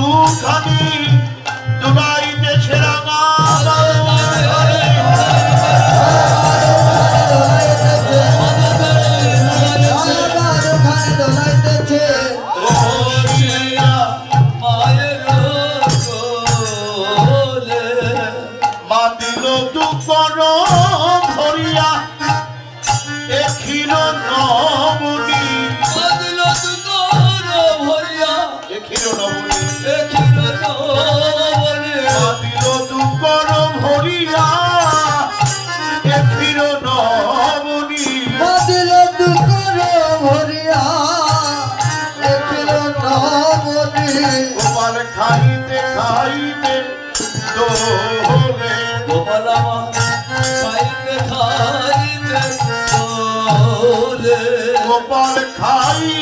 দুখানি দুলাইতেছে রাঙা মা দিল দুকর ভরিয়া এখিল নবনী এখিল নবনী মা দিল দুকর ভরিয়া এখিল নবনী গোপাল খাইতে খাইতে দোলে গোপাল খাইতে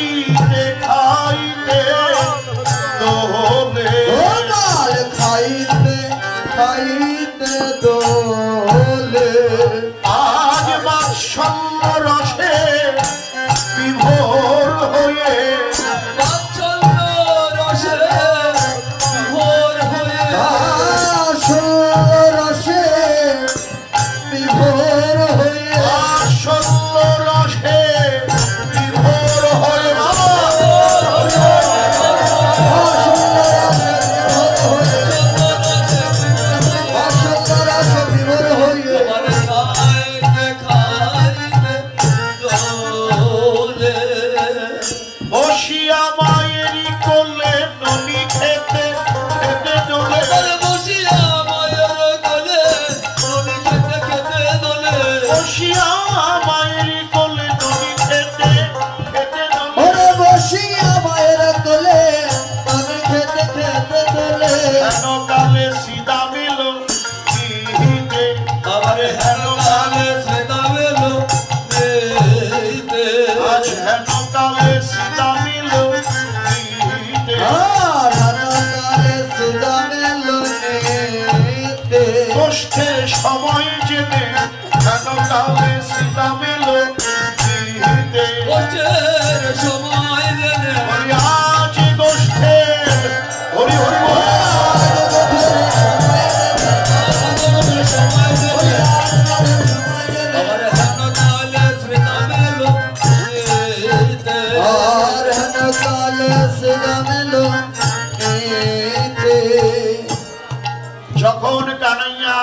খাইতে দোলে আজ বাৎসল্য রসে বিভোর হয়ে সময় জেনে কেন কালে সীতা মেল দিতে সময় জেনে আজ গোষ্ঠে হরি হরি যখন কানাইয়া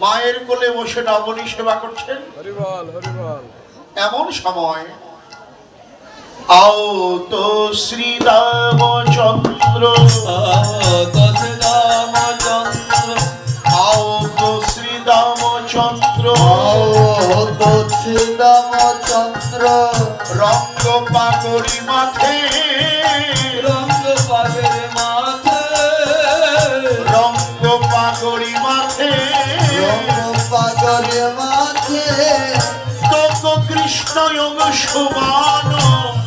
মায়ের কোলে বসে নবনী সেবা করছেন এমন সময় আও তো শ্রী রামচন্দ্র আও তো শ্রী রামচন্দ্র রঙ্গ পাগড়ি মাথে রঙ্গ পাগড়ি মাথে তত কৃষ্ণ সমান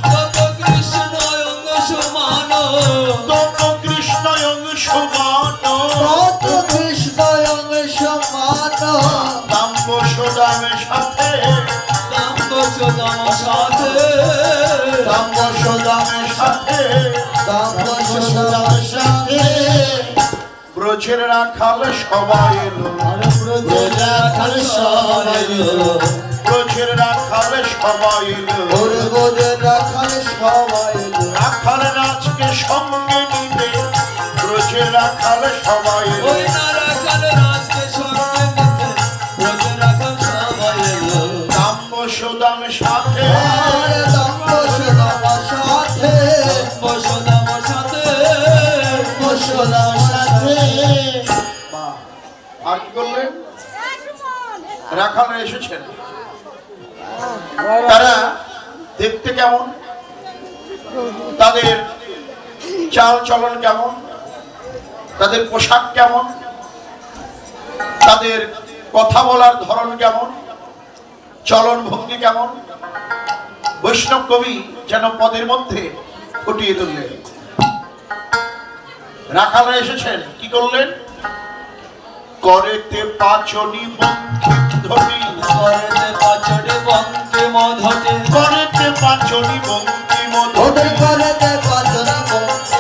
তত কৃষ্ণ সমান দাম্ব সদামের সাথে ব্রজের রাখাল সবাই এলো ব্রজের রাখাল সবাই এলো রাখাল রাজকে সঙ্গে নিতে ব্রজের রাখাল সবাই এলো দাম্ব সদামের সাথে আর কি করলেন রাখালরা এসেছেন তারা দেখতে কেমন তাদের চাল চলন কেমন তাদের পোশাক কেমন তাদের কথা বলার ধরন কেমন চলন ভঙ্গি কেমন বৈষ্ণব কবি যেন পদের মধ্যে ফুটিয়ে তুললেন রাখালরা এসেছেন কি করলেন করেতে পাচনি বঙ্কিম ধ্বনি করেতে পাচনি বঙ্কিম ধ্বনি করেতে পাচনি বঙ্কিম ধ্বনি করেতে পাচনি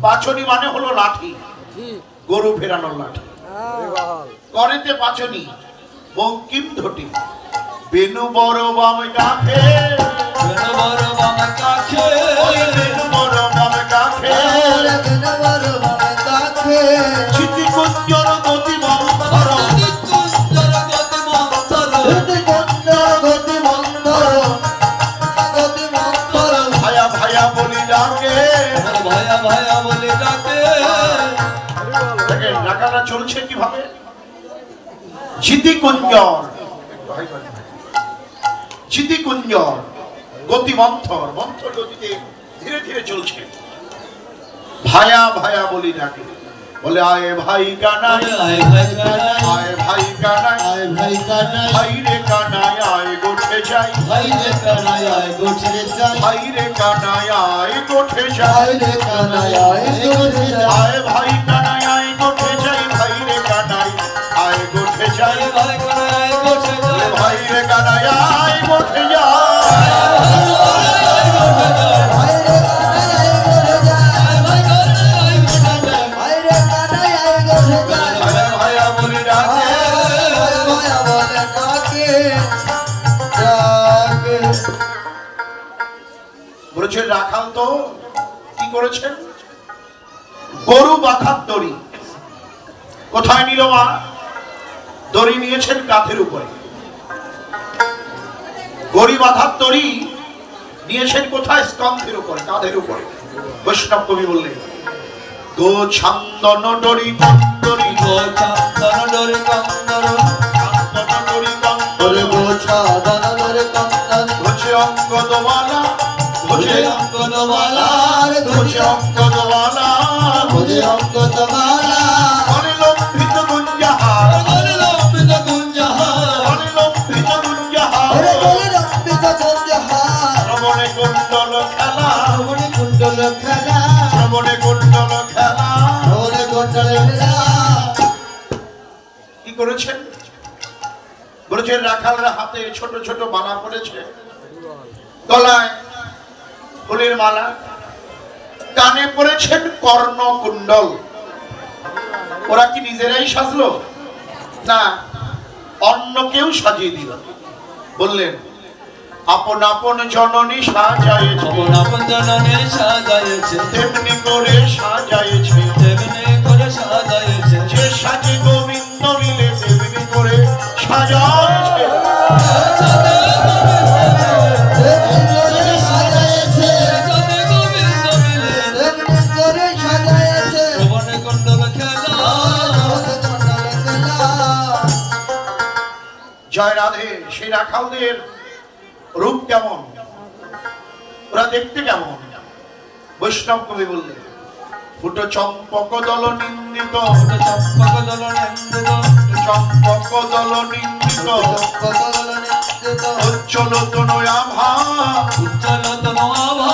পাচনি মানে হলো লাঠি, গরু ফেরানোর লাঠি। করেতে পাচনি বঙ্কিম ধটি, বেনু বড় বাম কাছে, বেনু বড় বাম কাছে, বেনু বড় বাম কাছে, বেনু বড় বাম কাছে, চিতি কুঞ্জর গতি মন্থর, কুঞ্জর গতি মন্থর, কুঞ্জর গতি মন্থর, গতি মন্থর, ভায়া ভায়া বলি ডাকে, ভায়া ভায়া বলি ডাকে। দেখেন রাখালরা চলছে কিভাবে, চিতি কুঞ্জর, চিতি কুঞ্জর গতি মন্থর, মন্থর গতিতে ধীরে ধীরে চলছে। ভায়া ভায়া বলি ডাকে, বলে আয় ভাই কানাই, আয় ভাই কানাই, আয় ভাই কানাই, আয় ভাই কানাই, ভাই রে কানাই আয় গোঠে যাই, ভাই রে কানাই আয় গোঠে যাই, ভাই রে কানাই আয় গোঠে ভাই যাই, রে কানাই আয় গোঠে যাই, আয় ভাই কানাই আয় গোঠে যাই, ভাই রে কানাই আয় গোঠে যাই, ভাই কানাই আয় গোঠে যাই, ভাই রে কানাই আয় গোঠে যাই। বলেছেন রাখাল তো কি করেছেন, গরু বাঁধার দড়ি কোথায় নিল মা, দড়ি নিয়েছেন কাঁধের উপরে, গরু বাঁধার দড়ি নিয়েছেন কোথায়, স্কন্ধের উপরে, কাঁধের উপরে। বৈষ্ণব কবি বললেন গো ছান্দন ডরি কন্দরি, গো ছান্দন ডরি কন্দর, ছান্দন ডরি কন্দরি, গো ছান্দন ডরি কন্দর, ঘোষে অঙ্গদমালা, ঘোষে অঙ্গদমালা, ঘোষে অঙ্গদমালা, ঘোষে অঙ্গদমালা, অনিলম্বিত গুঞ্জাহার, অনিলম্বিত গুঞ্জাহার, অনিলম্বিত গুঞ্জাহার, অনিলম্বিত গুঞ্জাহার, শ্রবণে কুণ্ডল খেলা, শ্রবণে কুণ্ডল খেলা, শ্রবণে কুণ্ডল খেলা। শ্রবণে কুণ্ডল খেলা। কি করেছেন, বলেছেন রাখালরা হাতে ছোট ছোট মালা পড়েছে, গলায় ফুলের মালা, কানে পড়েছেন কর্ণ কুণ্ডল। ওরা কি নিজেরাই সাজলো না, অন্য কেউ সাজিয়ে দিল। বললেন আপন আপন জননী সাজায়েছে, আপন আপন জননী সাজায়েছে, তেমনি করে সাজায়েছে, তেমনি করে সাজায়েছে, যে সাজে গোবিন্দ মিলে তেমনি করে সাজায়েছে। জয় রাধে। সেই রাখালদের রূপ কেমন, ওরা দেখতে কেমন, বৈষ্ণব কবি বললেন ফুটো চম্পক দল নিন্দিত, চম্পক দল নিন্দিত, চম্পক দল নিন্দিত, উজ্জ্বল তনয়াভা, উজ্জ্বল তনয়াভা,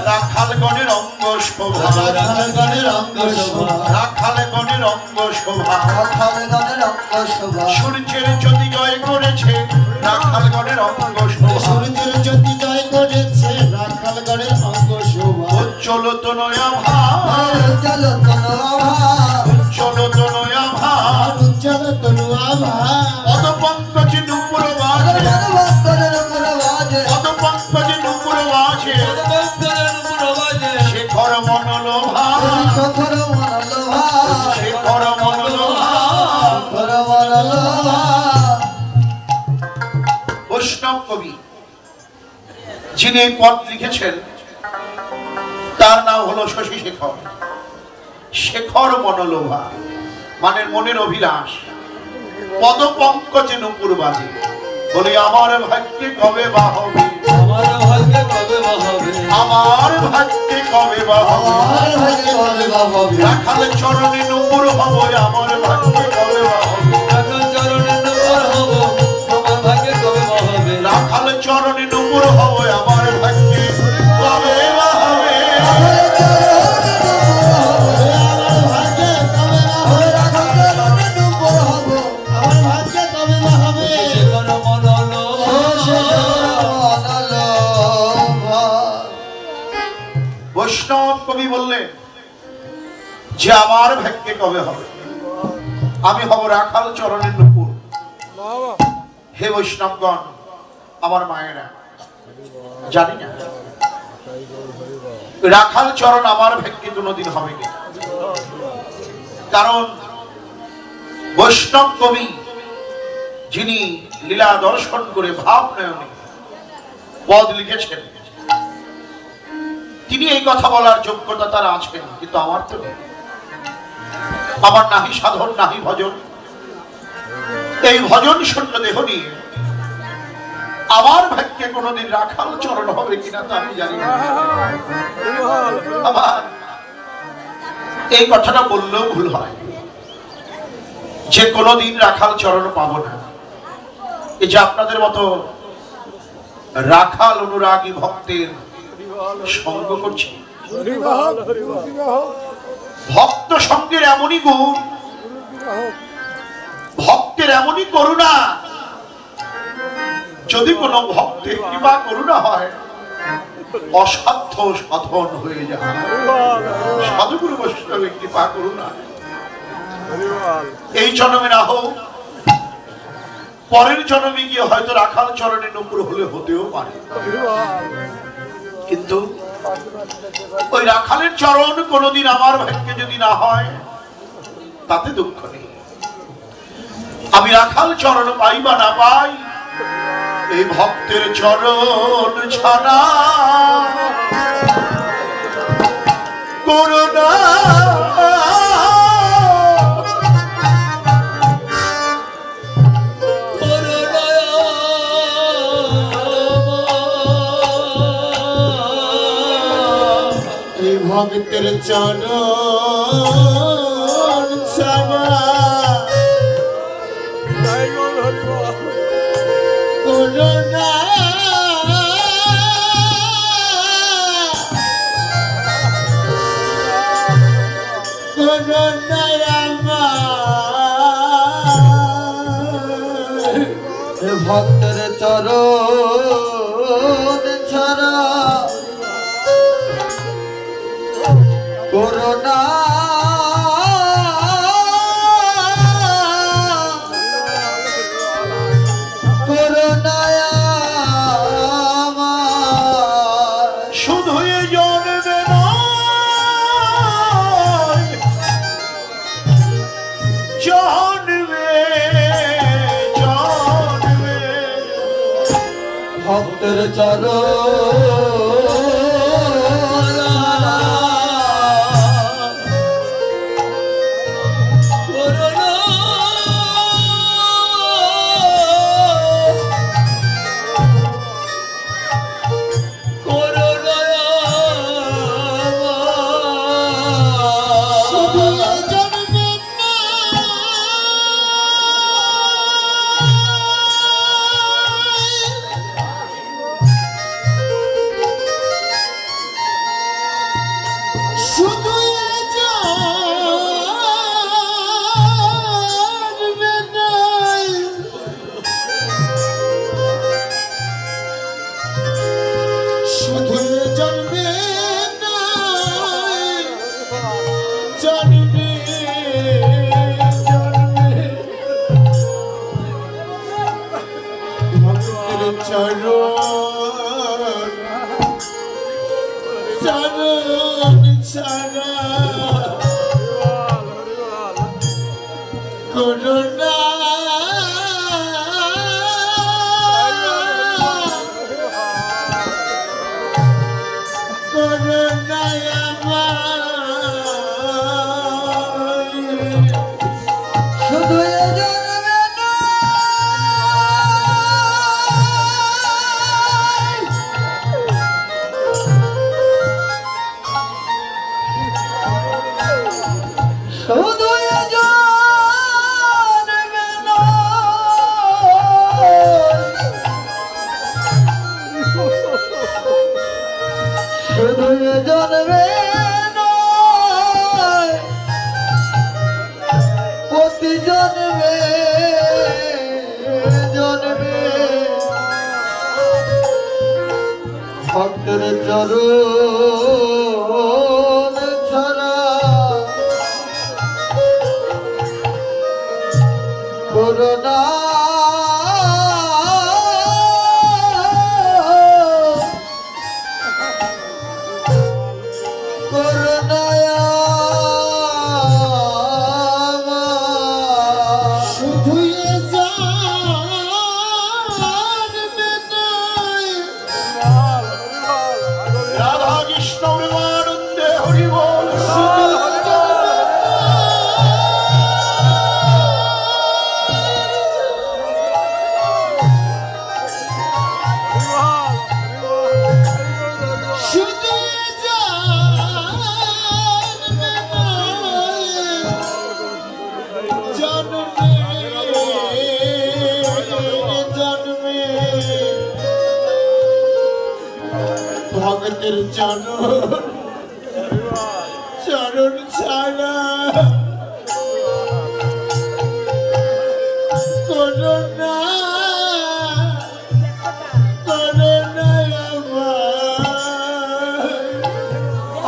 রাখালগণের অঙ্গ শোভা, রাখালগণের অঙ্গ শোভা, রাখালগণের অঙ্গ শোভা, রাখালগণের অঙ্গ শোভা, সূর্যের জ্যোতি জয় করেছে রাখালগণের অঙ্গ শোভা, সূর্যের জ্যোতি জয় করেছে রাখালগণের অঙ্গ শোভা, উজ্জ্বল তনয়াভা, উজ্জ্বল তনয়াভা, উজ্জ্বল তনয়াভা, উজ্জ্বল তনয়াভা, পদপঙ্কজ নুপুর বাজে, পদপঙ্কজ নুপুর বাজে, শেখর মনোলোভা, শেখর মনোলোভা, শেখর মনোলোভা। শেখর মনোলোভা। বৈষ্ণব কবি যিনি এই পদ লিখেছেন তার নাম হলো শশী শেখর। শেখর মনোলোভা মানে মনের অভিলাষ, পদপঙ্কজে নুপুর বাজে, বলি আমার ভাগ্যে কবে বা হবে, আমার ভাগ্যে কবে বা হবে, আমার ভাগ্যে কবে বা হবে, আমার ভাগ্যে কবে বা হবে, রাখাল চরণে নুপুর হব, আমার ভাগ্যে কবে বা হবে, রাখাল চরণে নুপুর হব, আমার ভাগ্যে কবে বা হবে, রাখাল চরণে নুপুর হব, আমার ভাগ্যে কবে বা হবে। বৈষ্ণব কবি বললেন যে আমার ভাগ্যে কবে হবে। আমি হব রাখাল চরণের নুপুর। হে বৈষ্ণবগণ, আমার মায়েরা, জানি না রাখাল চরণ আমার ভাগ্যে কোনোদিন হবে কি, কারণ বৈষ্ণব কবি যিনি লীলা দর্শন করে ভাব নয়নে পদ লিখেছেন, তিনি এই কথা বলার যোগ্যতা তার আছেন, কিন্তু আমার তো নেই। আমার নাহি সাধন নাহি ভজন, এই ভজন শূন্য দেহ নিয়ে আমার ভাগ্যে কোনোদিন রাখাল চরণ হবে কিনা তা আমি জানি না। আবার এই কথাটা বললেও ভুল হয় যে কোনোদিন রাখাল চরণ পাবো না। এই যে আপনাদের মতো রাখাল অনুরাগী ভক্তের সঙ্গ করছি, ভক্ত সঙ্গের এমনই গুণ, ভক্তের এমনই করুণা, যদি কোনো ভক্তের কৃপা করুণা হয় অসাধ্য সাধন হয়ে যায়। সাধুগুরু বৈষ্ণবের কৃপা করুণা এই জন্মে না হোক, পরের জন্মে গিয়ে হয়তো রাখাল চরণের নুপুর হলে হতেও পারে, কিন্তু ওই রাখালের চরণ কোনোদিন আমার ভাগ্যে যদি না হয় তাতে দুঃখ নেই। আমি রাখাল চরণ পাই বা না পাই, এই ভক্তের চরণ ছাড়া করুণা ভক্তের চরণ ছাড়া করুণা করুণায় আমার ভক্তের চরণ ছাড়া করুণা করুণায় আমার শুধু জন্মে নয়, জন্মে জন্মে ভক্তের চরণ ভক্তের চরণ ছাড়া ভগতের চরণ চরণ ছাড়া করোনা করোনা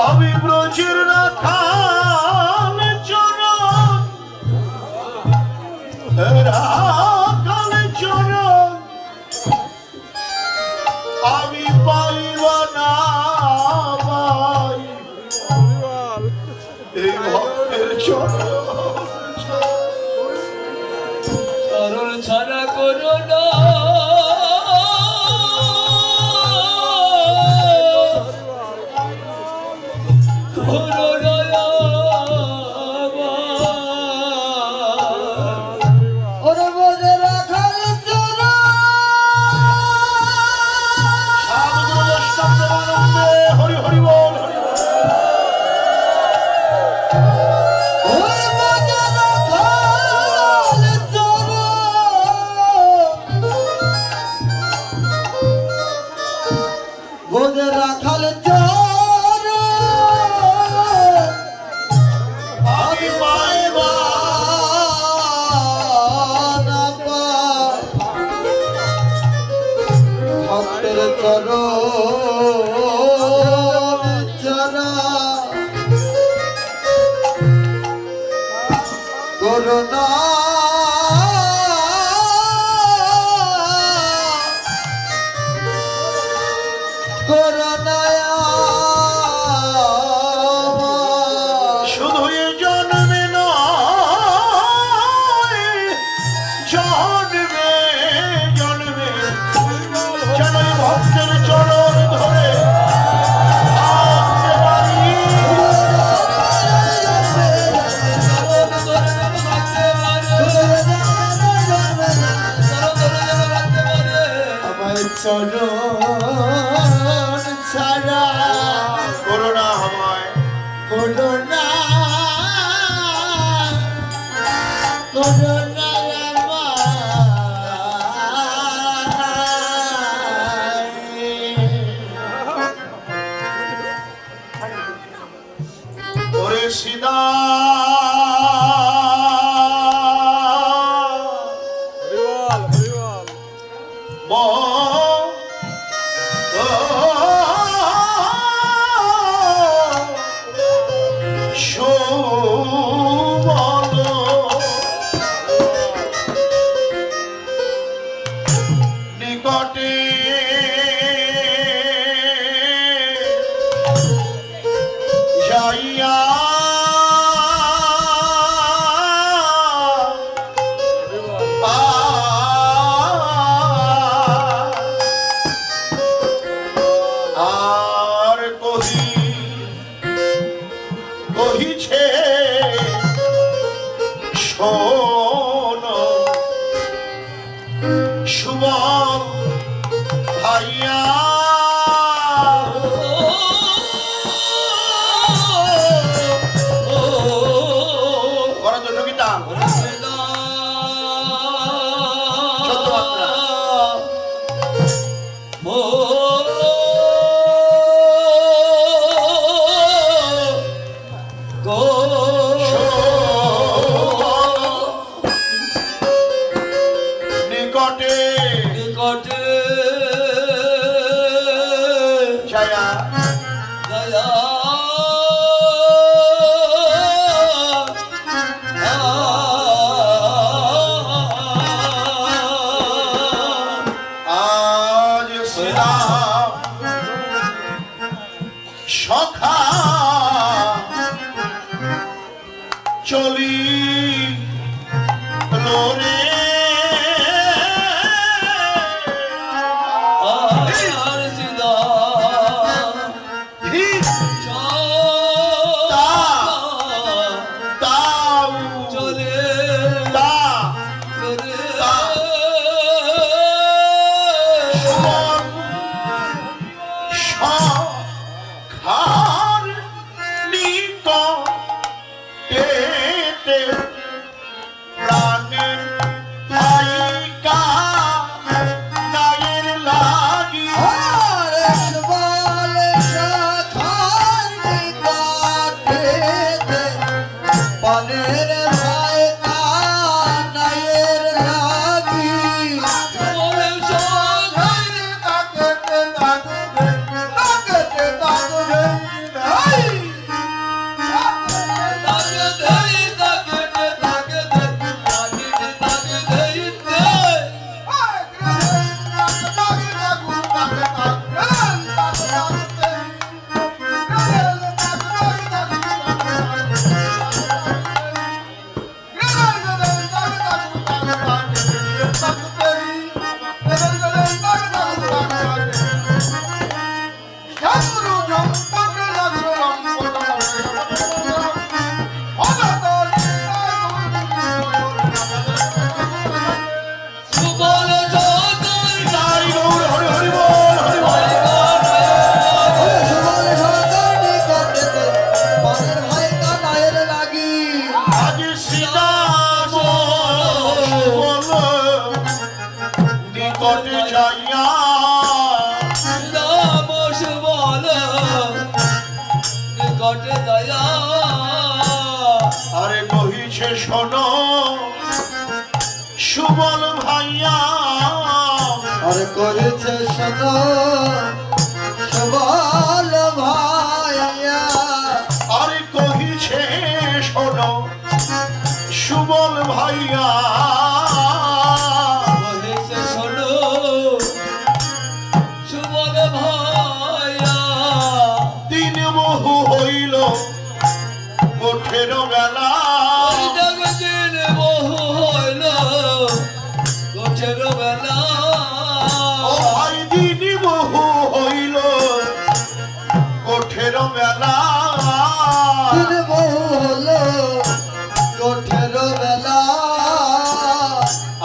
আমি ব্রজের রাখাল চরণ রাখাল চরণ আমি পাইব না পাই এই ভক্তের চরণ চরণ ছাড়া করোনা হরি হরি বল রাখাল আমি পাইব ভক্তের চরণ ছাড়া করোনা করোনা শুধু এ জন্মে নয় জন্মে জন্মে যেন এই ভক্তের চরণ ধরে থাকতে পারি। আমার চরণ ছাড়া করোনা আমায় করোনা করোনা ওরে সীতা নিকটে যাইয়া আর কহিছে শোন শুভম ভাইয়া গীতা চোদ্দ মাত্রা নিকটে নিকটে জয়া দয়া আজ শ্রীরাম সখা চলি লোরে আর সিদা চলে রে নিকটে দয়া আরে কহিছে শোনো সুবল ভাইয়া আর করেছে শোনো সবল ভাইয়া আরে কহিছে শোনো সুবল ভাইয়া বলেছে শোনো সুবল ভাইয়া দিন বহু হইল কোঠের বেলা দিন বহু হইল কোঠের বেলা ও ভাই দিন বহু হইল কোঠের বেলা দিন বহু হলো কোঠের বেলা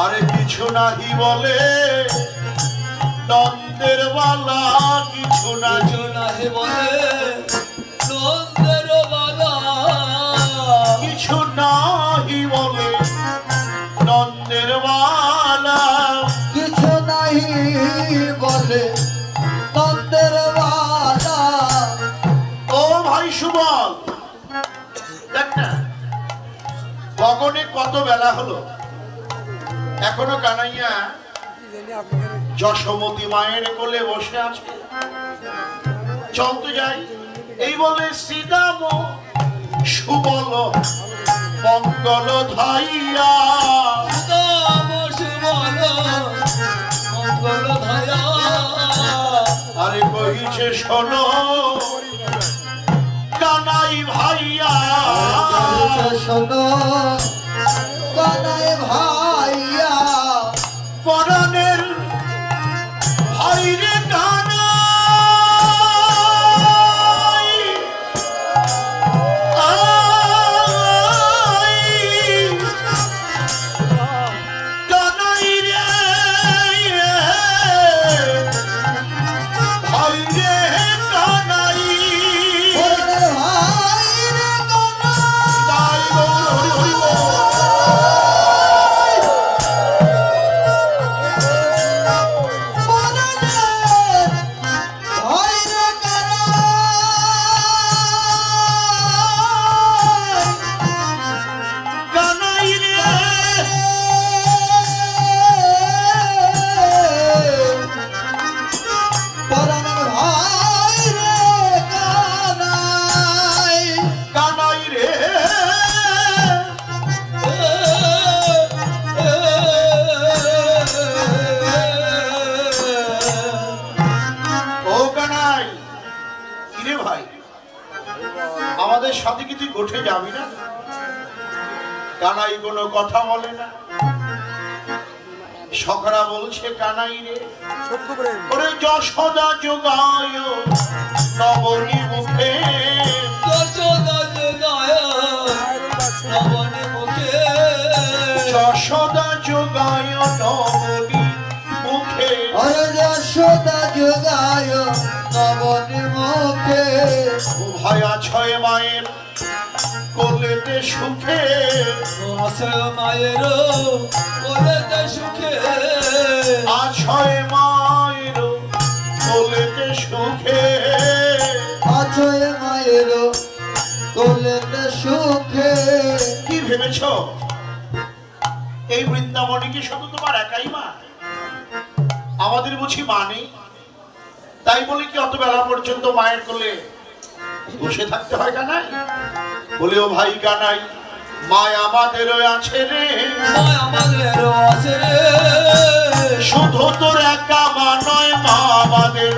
আরে কিছু নাহি বলে নন্দের বালা কিছু নাহি কিছু নাহি বলে নন্দের বালা কিছু নাহি বলে নন্দের বালা কিছু নাহি বলে নন্দের বালা ও ভাই সুবল দেখ না গগনে কত বেলা হলো এখনো কানাইয়া যশোমতী মায়ের কোলে বসে আছে চল তো যাই এই বলে শ্রীদাম সুবল মঙ্গল ধাইয়া দাম সুবল মঙ্গল ধায়া আরে কহিছে শোনো কানাই ভাইয়া করেছে শোনো কানাই ভাইয়া পরাণের ভাইরে কানাই কানাই রে ভাইরে কানাই ওরে ভাই রে কানাই তাই গৌর হরি হরি বল। কানাই রে কানাই রে ও কানাই কিরে ভাই আমাদের সাথে কি তুই গোঠে যাবি না কানাই কোনো কথা বলে না সখরা বলছে কানাই রে ওরে যশোদা যোগায় নবনী মুখে যশোদা যোগায় নবনী মুখে যশোদা যোগায় নবনী মুখে ও ভায়া ছয় মায়ের কোলেতে সুখে আশ্রয় মায়ের কোলেতে সুখে আছয় মায়ের কোলেতে সুখে সুখে কি ভেবেছ এই বৃন্দাবনে কি শুধু তোমার একাই মা আমাদের বুঝি মা নেই তাই বলে কি অত বেলা পর্যন্ত মায়ের কোলে বসে থাকতে হয় কানাই বলে ও ভাই কানাই মা আমাদেরও আছে রে মায় আমাদের আছে রে শুধু তোর একা মা নয় মা আমাদের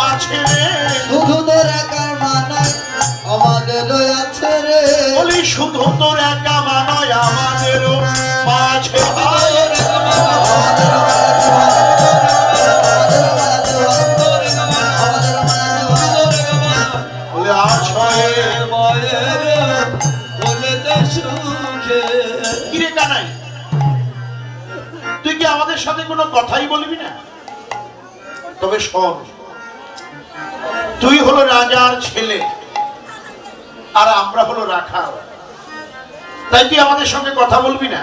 আছে রে শুধু তোর একার মানায় আমাদের আছে রে বলি শুধু তোর একা মা নয় আমাদেরও মা আছে ভাই বলে আছয় মায়ের কোলেতে সুখে কিরে কানাই তুই কি আমাদের সাথে কোনো কথাই বলবি না তবে শোন তুই হলো রাজার ছেলে আর আমরা হলো রাখাল তাই তুই আমাদের সঙ্গে কথা বলবি না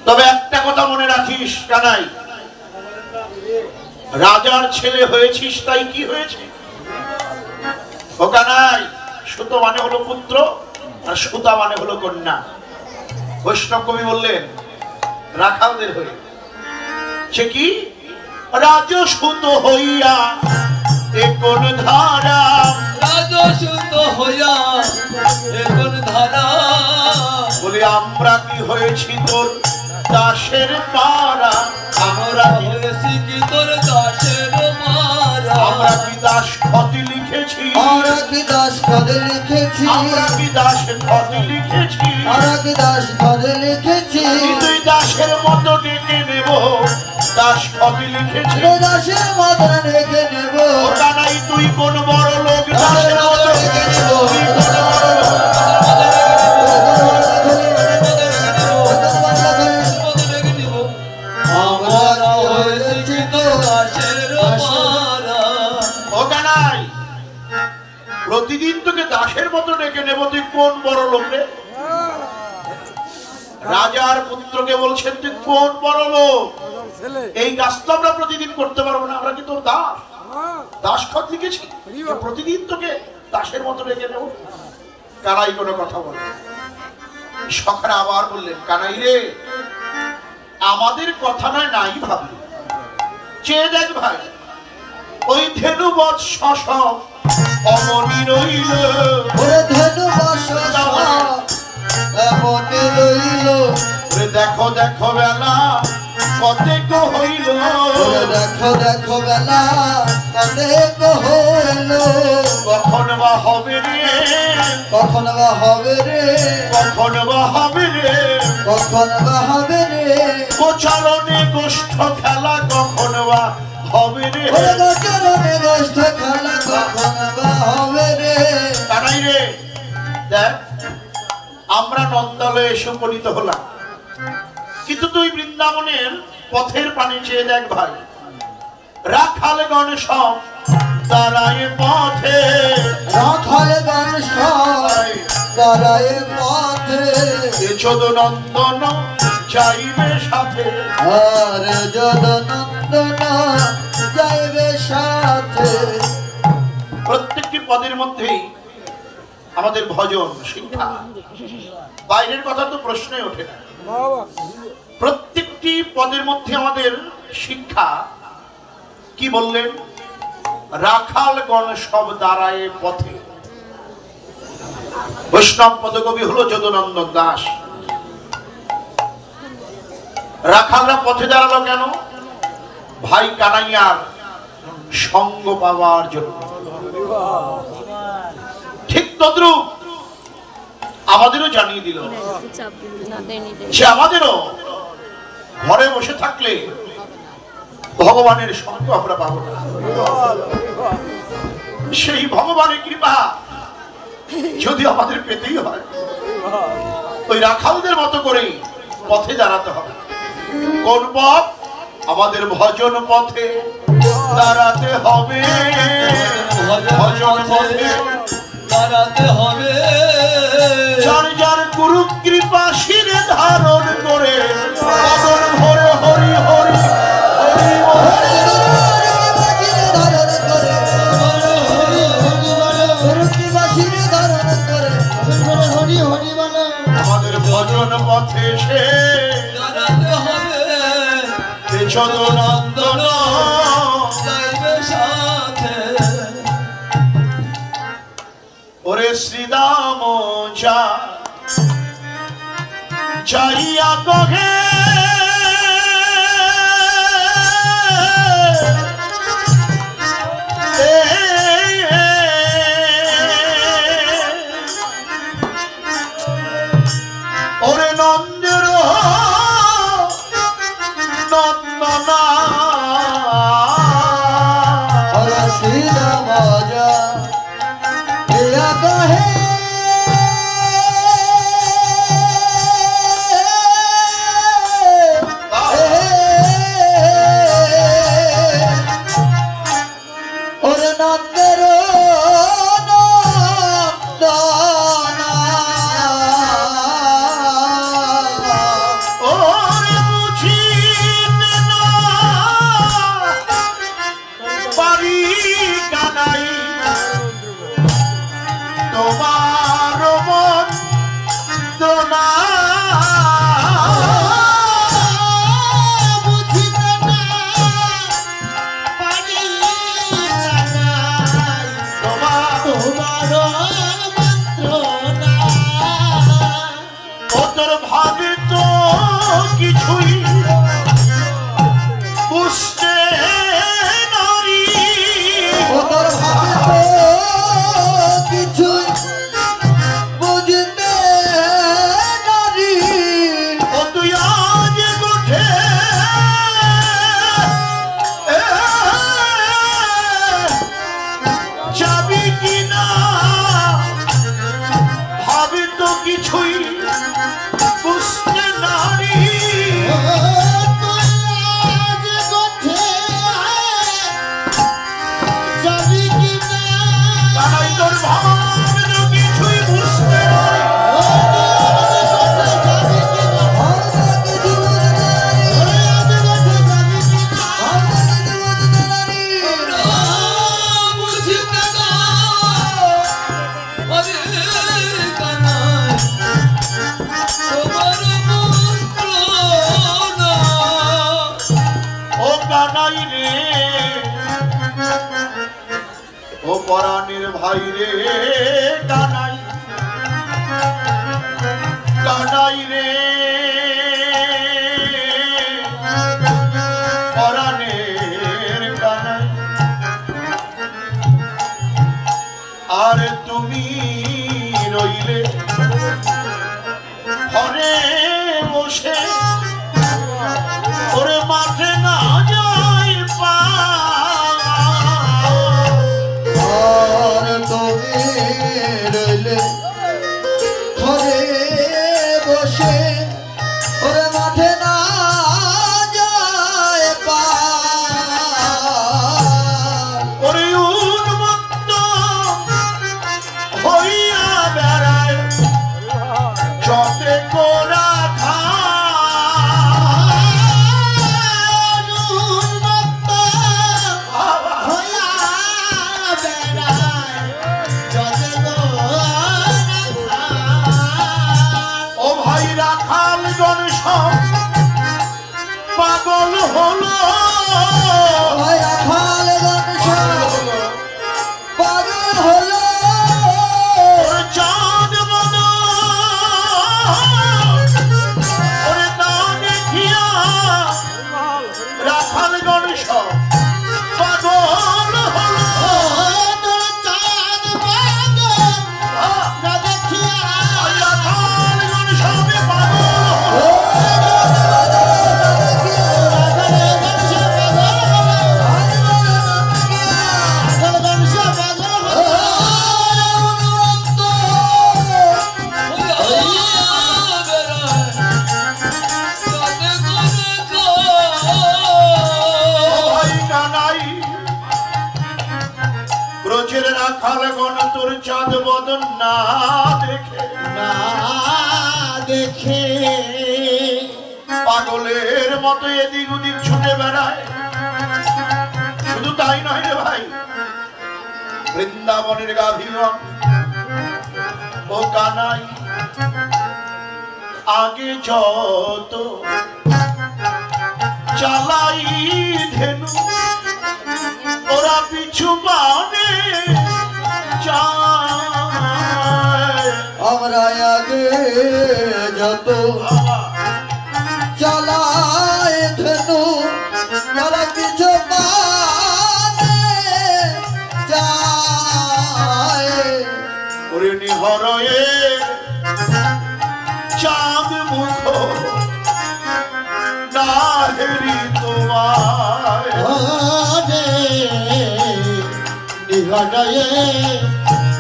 তবে একটা কথা মনে রাখিস কানাই রাজার ছেলে হয়েছিস তাই কি হয়েছে ও কানাই সুতো মানে হলো পুত্র আর সুতা মানে হলো কন্যা। বৈষ্ণব কবি বললেন রাখালদের হয়ে, সে কি রাজসূত হইয়া এ কোন ধারা, রাজসূত হইয়া এ কোন ধারা, বলে আমরা কি হয়েছি তোর দাসের পারা, আমরা হয়েছি কি তোর দাসের মারা, আমরা কি দাস খতি লিখেছি, আমরা কি দাস খতে লিখেছি, আমরা কি দাস খতি লিখেছি, আমরা কি দাস খতে লিখেছি, তুই দাসের মতো ডেকে নেব, দাস খতি লিখেছি, দাসের মতন রেখে নেব, ও কানাই তুই কোন বড় লোক, দাসের মতো ডেকে নেব, তুই কোন বড় লোক, আমরা হয়েছি তোর দাসের মারা। ও কানাই প্রতিদিন তোকে দাসের মতো ডেকে নেব, তুই কোন বড় লোক রে? রাজার পুত্রকে বলছেন তুই কোন বড় লোক? এই কাজ তো আমরা প্রতিদিন করতে পারবো না, আমরা কি তোর দাস? দাস খত লিখেছি, প্রতিদিন তোকে দাসের মতো ডেকে নেব। কানাই কোনো কথা বলে। সখারা আবার বললেন কানাই রে, আমাদের কথা নয় নাই ভাবলি, চেয়ে দেখ ভাই ওই ধেনু বৎস অমনি রইল, ওরে ধনু বর্ষ এমনি রইল, ওরে দেখো দেখো বেলা কতেক হইল, ওরে দেখো দেখো বেলা কতেক হইল, কখন বা হবে রে, কখন বা হবে রে, কখন বা হবে রে, কখন বা হবে রে, গোচারণে গোষ্ঠ খেলা কখন বা হবে রে, ওরে গোচরণে গোষ্ঠ খেলা কখন বা হবে রে। কানাই রে দেখ আমরা নন্দালয়ে এসে উপনীত হলাম, কিন্তু তুই বৃন্দাবনের পথের পানে চেয়ে দেখ ভাই, রাখালগণ সব দাঁড়ায় পথে, রাখালগণ সব দাঁড়ায় পথে, যদ নন্দন যাইবে সাথে, আর যদ নন্দন যাইবে সাথে। প্রত্যেকটি পদের মধ্যেই আমাদের ভজন শিক্ষা, বাইরের কথা তো প্রশ্নই ওঠে না। প্রত্যেকটি পদের মধ্যে আমাদের শিক্ষা কি বললেন? রাখালগণ সব দাঁড়ায় পথে। বৈষ্ণব পদকবি হলো যদুনন্দন দাস। রাখালরা পথে দাঁড়ালো কেন? ভাই কানাইয়ার সঙ্গ পাওয়ার জন্য। ঠিক তদ্রূপ আমাদেরও জানিয়ে দিল যে আমাদেরও ঘরে বসে থাকলে ভগবানের সঙ্গ আমরা পাবো না। সেই ভগবানের কৃপা যদি আমাদের পেতেই হয়, ওই রাখালদের মতো করেই পথে দাঁড়াতে হবে। কোন পথ? আমাদের ভজন পথে দাঁড়াতে হবে, ভজন পথে দাঁড়াতে হবে। যার যার গুরু কৃপা শিরে ধারণ করে বদন ভরে হরি হরি হরি হরি, আমাদের ভজন পথে সে দাঁড়াতে হবে। যদুনন্দন যাইবে সাথে। ওরে শ্রীদাম যা যাইয়া কহে ওরে নন্দের নন্দনা বড় মন্ত্রণা ও তোর ভাবে তো কিছুই বুঝতে নারী ও তোর ভাবে তো কিছুই বুঝতে নারী ও তুই আজ উঠে যাবি কিনা ভাবে তো কিছুই বুঝতে নারী তাই তোর ভাবে তো কিছুই বুঝতে নারী ও কানাই রে ও পরাণের ভাই রে কানাই কানাই রে পরাণের কানাই আর তুমি রইলে ঘরে বসে ওরে মাঠে না যাই পা আর তুমি রইলে ঘরে বসে ওরে মাঠে না যায় পা ওরে উন্মত্ত হইয়া বেড়ায় যতে কোরা খা ও ভাই রাখাল গণেশ পাগল হলো রাখাল গণেশ পাগল হলো ওরে চাঁদ বদন ওরে তা দেখিয়া রাখাল গণেশ পাগল হলো চাঁদ পাগল না দেখিয়া রাখাল গণেশ পাগল হলো ভাই কানাই ব্রজের রাখাল গণ তোর চাঁদ বদন না দেখে না দেখে পাগলের মতো এদিক ওদিক ছুটে বেড়ায় শুধু তাই নয় রে ভাই বৃন্দাবনের গাভীগণ ও কানাই আগে যত চালাই ধেনু ওরা পিছু বানে চায় আমরা আগে যত চালায় ধনু তারা কিছু মানে যায় ওরে নিহরয়ে চাঁদ মুখ না হেরি তোমায় ওরে নিহরয়ে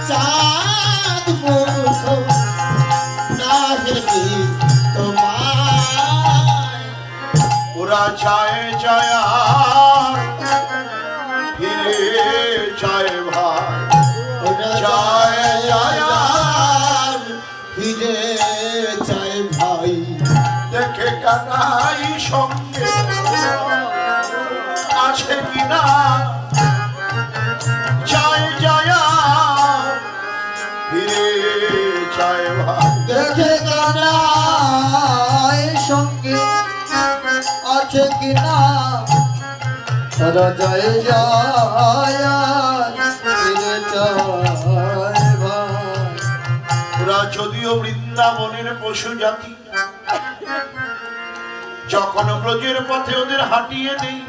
চাঁদ মুখ না হেরি তোমায় ওরা যায় যায় ফিরে যায় ভাই যায় যায় ফিরে যায় ভাই দেখে কানাই সঙ্গে আছে কিনা যায় যায় ফিরে যায় ভাই দেখে কানাই সঙ্গে আছে কিনা তারা যায় যায় ফিরে যায় যদিও বৃন্দাবনের পশু জাতি, যখন ব্রজের পথে ওদের হাঁটিয়ে দেই,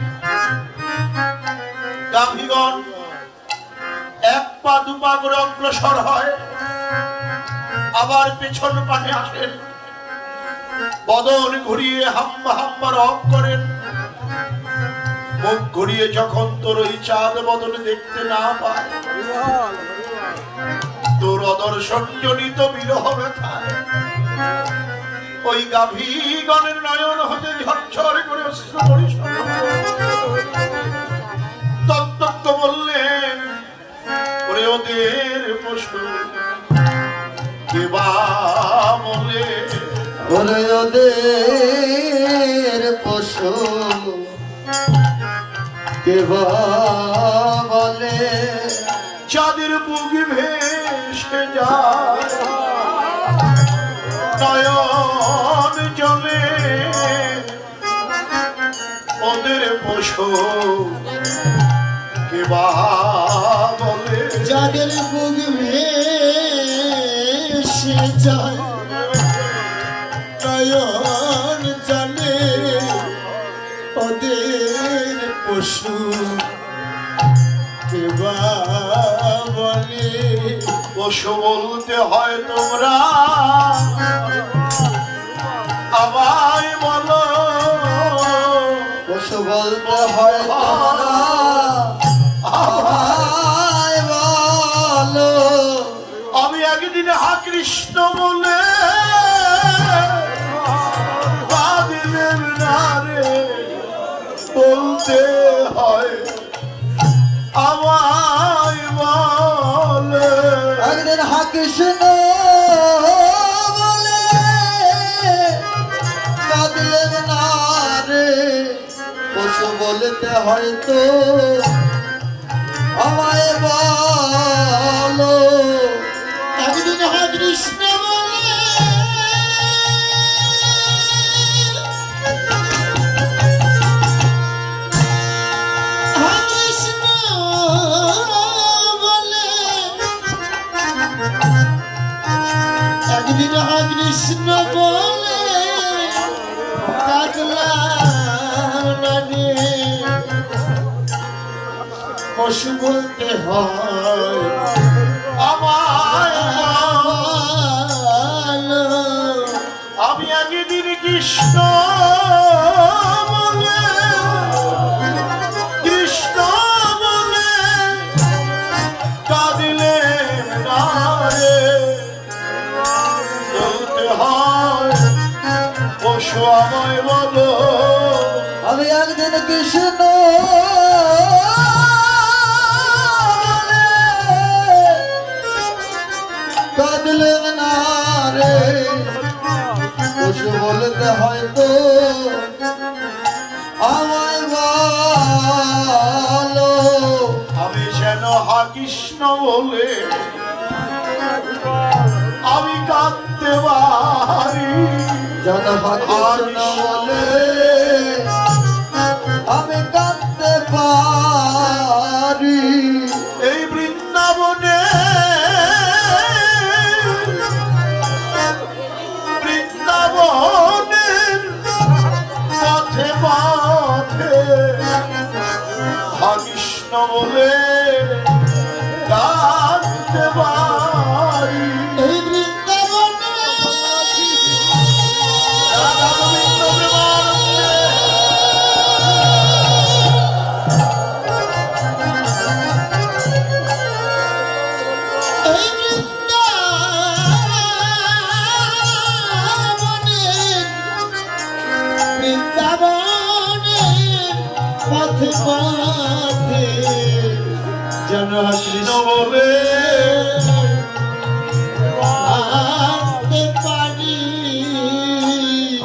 গাভীগণ এক পা দুপা করে অগ্রসর হয়, আবার পেছন পানে আসেন, বদন ঘুরিয়ে হাম্বা হাম্বা রব করেন। মুখ ঘুরিয়ে যখন তোর ওই চাঁদ বদন দেখতে না পায়, তোর অদর্শন জনিত বিরহ ব্যথায় ওই গাভীগণের নয়ন হতে ঝরঝর করে অশ্রু বর্ষণ। তত্ত্ব বললেন, ওরে ওদের পশু কেবা বলে, ওরে ওদের পশু কেবা বলে, যাদের বুক ভেসে যায় নয়ন জলে, ওদের পশু কেবা বলে, যাদের বুক ভেসে যায় নয়ন জলে, ওদের পশু কেবা বলে। পশু বলতে হয় তোমরা, আমায় বলো, পশু বলতে হয় তোমরা, আমায় বলো। আমি একদিন হা কৃষ্ণ বলে বাদিলেন না রে, বলতে হয় আমায় বলে। একদিন হা কৃষ্ণ বলে কাঁদলেন না রে, পশু বলতে হয়তো আমায় বলো। একদিন হা কৃষ্ণ বলে হা কৃষ্ণ বলে, একদিন হা কৃষ্ণ বলে কাঁদলাম না রে, পশু বলতে হয় আমায় বলো। আমি একদিন কৃষ্ণ বলে, কৃষ্ণ বলে কাঁদিলে না রে, বলতে হয় পশু আমায় বলো। আমি একদিন কৃষ্ণ কাঁদলেন না রে, পশু বলতে হয়তো আমায় বলো। আমি যেন হা কৃষ্ণ বলে আমি কাঁদতে পারি, যেন হা কৃষ্ণ বলে আমি কাঁদতে পারি। এই বৃন্দাবনে বৃন্দাবনের পথে পথে হা কৃষ্ণ বলে কাঁদতে পারি। এই বৃন্দাবনে এই বৃন্দাবনের পথে পথে যেন কৃষ্ণ বলে কাঁদতে পারি।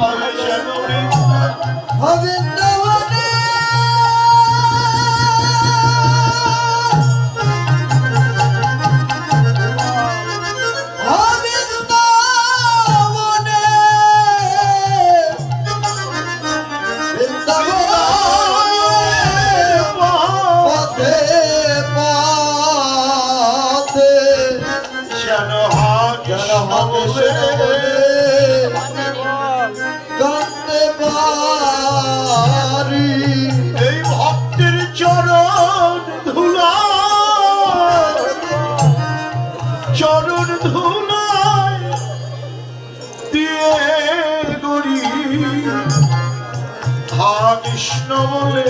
আমি যেন বৃন্দাবনে যেন বলে কাঁদতে পারি। এই ভক্তের চরণ ধুলা, চরণ ধুলায় দিয়ে গড়ি হা কৃষ্ণ বলে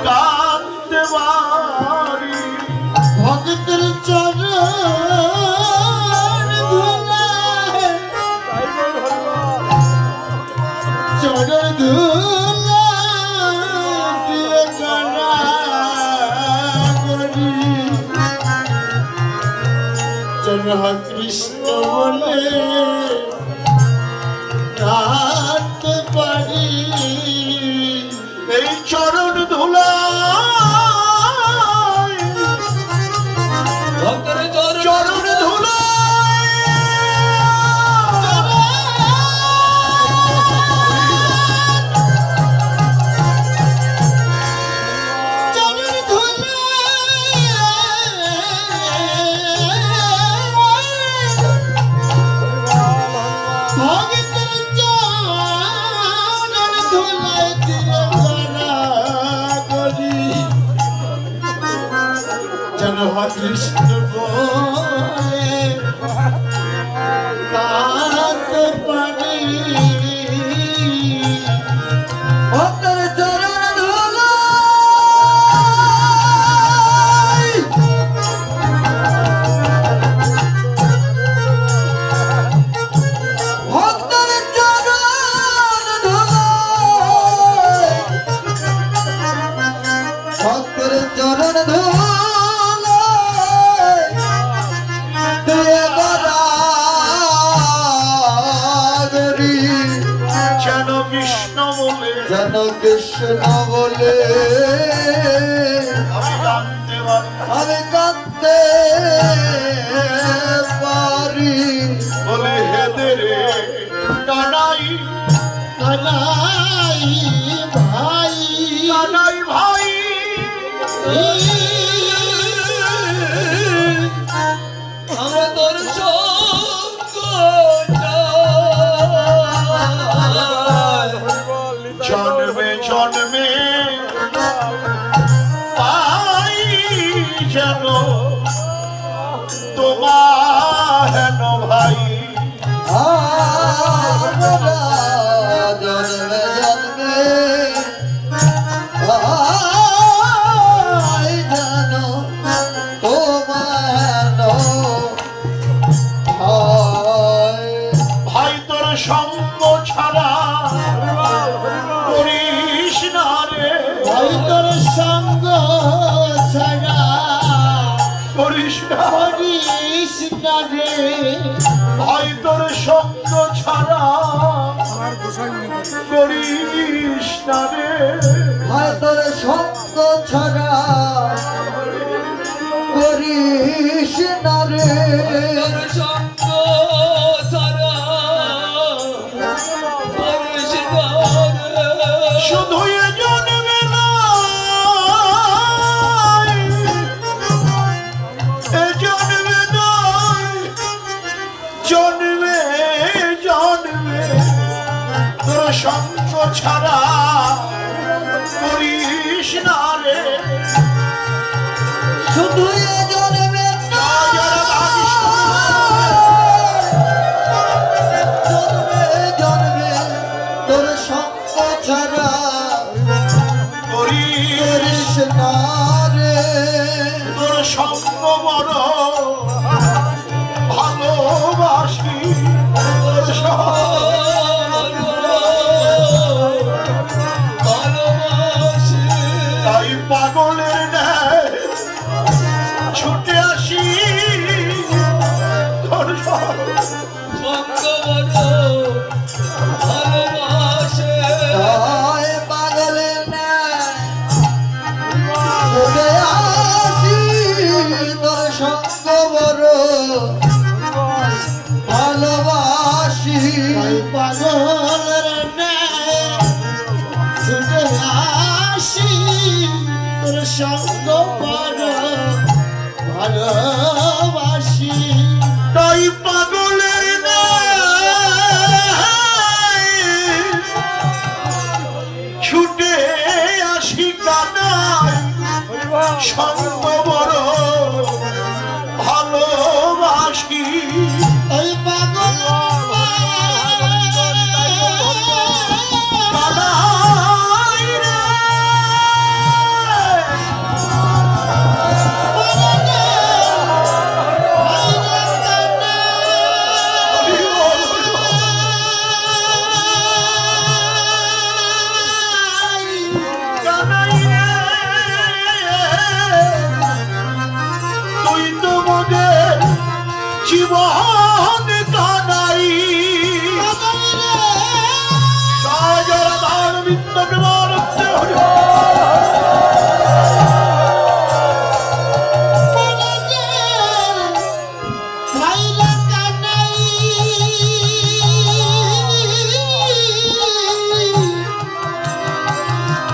কাঁদতে পারি। ভক্তের চরণ ধুলায়, চরণ ধুলায় দিয়ে গড়া করি যেন কৃষ্ণ বলে কাঁদতে পারি। এই চরণ ধুলা, চরণ ধুলা কৃষ্ণ বলে কাঁদতে পারি। ভক্তের চরণ ধুলায়, ভক্তের চরণ ধুলায়, ভক্তের চরণ ধুলায় যেন কৃষ্ণ বলে আমি জানতে পারি। আমি কাঁদতে পারি। বলে হেদে রে কানাই, কানাই ভাই, কানাই ভাই আমরা তোর সঙ্গ জন্মে জন্মে পাই যেন তোমার হেন ভাই। আমরা জন্মে জন্মে পাই যেন তোমার ভাই। ভাই তোর সঙ্গ ছাড়া করিস না রে, ভাই তোর সঙ্গ ছাড়া করিস না, করিস না রে। ভাই তোর সঙ্গ ছাড়া করিস না রে। ভাই তোর সঙ্গ ছাড়া করিস না রে। শুধু এ জন্মে নয়, এ জন্মে নয়, জন্মে জন্মে তোর সঙ্গ ছাড়া করিস না রে। শুধু এ জন্মে জন্মে জন্মে তোর সঙ্গ ছাড়া করিস না রে। তোর সঙ্গ বড় ভালোবাসি, তোর তাই পাগলের ন্যায় ছুটে আসি তোর তাই পাগলের ন্যায় ছুটে আসি তোর সঙ্গ বড় ভালোবাসি। তাই পাগলের ন্যায় ছুটে আসি তোর সঙ্গ বড় ভালোবাসি। তাই পাগল সঙ্গ বড় ভালোবাসি। ওই পাগল কানাই রে জীবন কানাই সাজরাধার বিন্দমান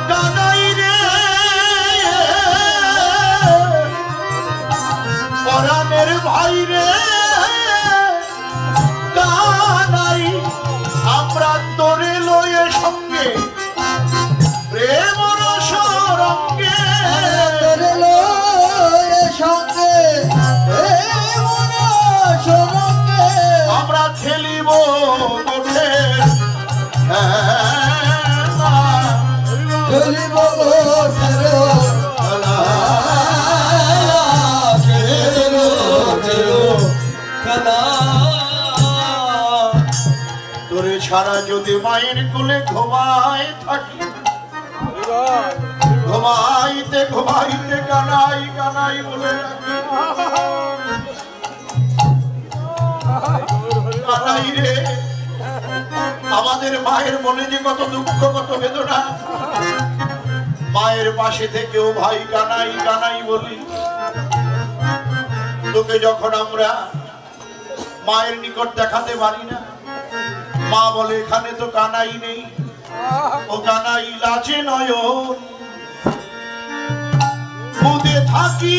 কানাই রে পরাণের ভাই রে আমরা তোরে লয়ে সঙ্গে প্রেম রসরঙ্গে তোরে লয়ে সঙ্গে প্রেম রসরঙ্গে আমরা খেলিব তোরে খেলিব খেলো তোরে ছাড়া যদি মায়ের কোলে ঘুমায় থাকি ঘুমাইতে ঘুমাইতে কানাই কানাই বলে ডাকি। কানাই রে আমাদের মায়ের মনে যে কত দুঃখ কত বেদনা, মায়ের পাশে থেকেও ভাই কানাই কানাই বলি। তোকে যখন আমরা মায়ের নিকট দেখাতে পারি না, মা বলে এখানে তো কানাই নেই, ও কানাই লাজে নয়ন মুদে থাকি